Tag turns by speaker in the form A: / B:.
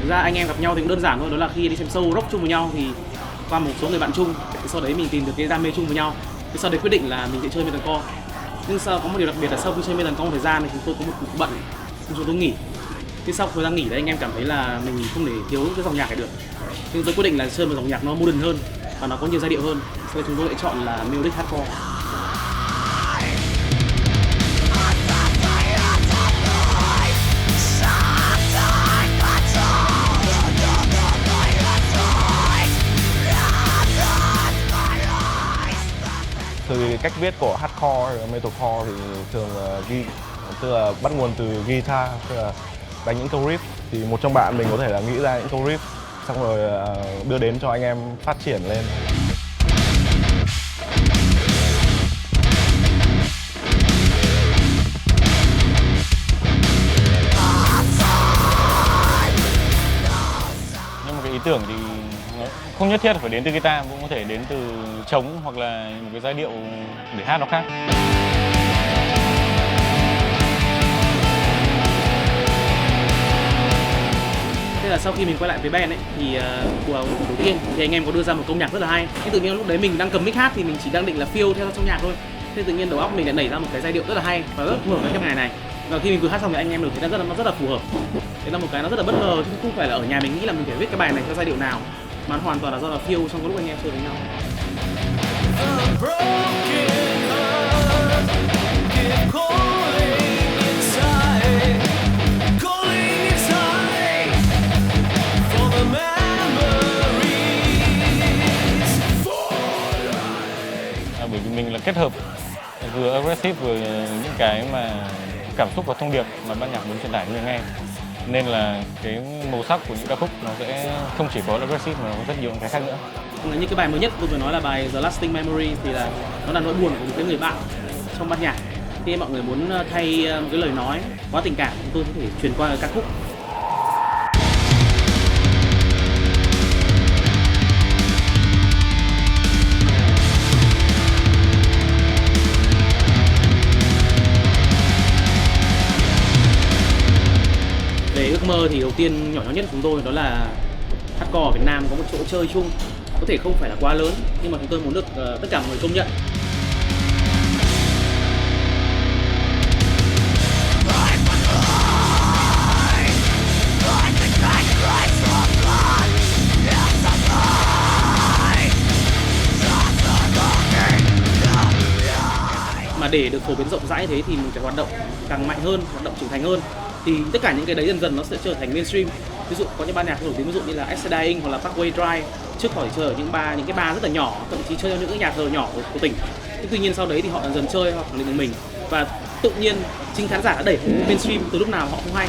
A: Thực ra anh em gặp nhau thì cũng đơn giản thôi, đó là khi đi xem show rock chung với nhau thì qua một số người bạn chung, sau đấy mình tìm được cái đam mê chung với nhau, thì sau đấy quyết định là mình sẽ chơi metalcore. Nhưng sau có một điều đặc biệt là sau khi chơi metalcore một thời gian thì chúng tôi có một cuộc bận, chúng tôi nghỉ. Thì sau thời gian nghỉ đấy anh em cảm thấy là mình không thể thiếu cái dòng nhạc này được. Nhưng tôi quyết định là chơi một dòng nhạc nó modern hơn và nó có nhiều giai điệu hơn. Sau đấy chúng tôi lại chọn là melodic hardcore.
B: Từ cách viết của hardcore, metalcore thì thường tức là bắt nguồn từ guitar, tức là đánh những câu riff. Thì một trong bạn mình có thể là nghĩ ra những câu riff, xong rồi đưa đến cho anh em phát triển lên.
C: Nhưng mà cái ý tưởng thì nó không nhất thiết phải đến từ guitar, cũng có thể đến từ trống hoặc là một cái giai điệu để hát nó khác.
A: Thế là sau khi mình quay lại với band ấy thì của đầu tiên thì anh em có đưa ra một câu nhạc rất là hay. Nhưng tự nhiên lúc đấy mình đang cầm mic hát thì mình chỉ đang định là feel theo trong nhạc thôi. Thế tự nhiên đầu óc mình lại nảy ra một cái giai điệu rất là hay và rất phù hợp với cái bài này. Và khi mình vừa hát xong thì anh em được thấy nó rất là phù hợp. Thế là một cái nó rất là bất ngờ chứ không phải là ở nhà mình nghĩ là mình phải viết cái bài này theo giai điệu nào, mà nó hoàn toàn là do là feel trong cái lúc anh em chơi với nhau.
C: Bởi vì mình là kết hợp vừa aggressive vừa những cái mà cảm xúc và thông điệp mà ban nhạc muốn truyền tải cho người nghe, nên là cái màu sắc của những ca khúc nó sẽ không chỉ có aggressive mà nó có rất nhiều cái khác nữa.
A: Như cái bài mới nhất tôi vừa nói là bài The Lasting Memory thì là nó là nỗi buồn của một cái người bạn trong ban nhạc. Khi mọi người muốn thay một cái lời nói quá tình cảm, tôi có thể truyền qua ca khúc. Về ước mơ thì đầu tiên nhỏ nhất của chúng tôi đó là hardcore ở Việt Nam có một chỗ chơi chung, có thể không phải là quá lớn nhưng mà chúng tôi muốn được tất cả mọi người công nhận. Mà để được phổ biến rộng rãi thế thì mình phải hoạt động càng mạnh hơn, hoạt động trưởng thành hơn. Thì tất cả những cái đấy dần dần nó sẽ trở thành mainstream. Ví dụ có những ban nhạc nổi tiếng ví dụ như là Exodus hoặc là Parkway Drive, trước khỏi chơi ở những cái bar rất là nhỏ, thậm chí chơi ở những cái nhà thờ nhỏ của tỉnh. Tuy nhiên sau đấy thì họ dần dần chơi, họ khẳng định được mình và tự nhiên chính khán giả đã đẩy mainstream từ lúc nào họ không hay.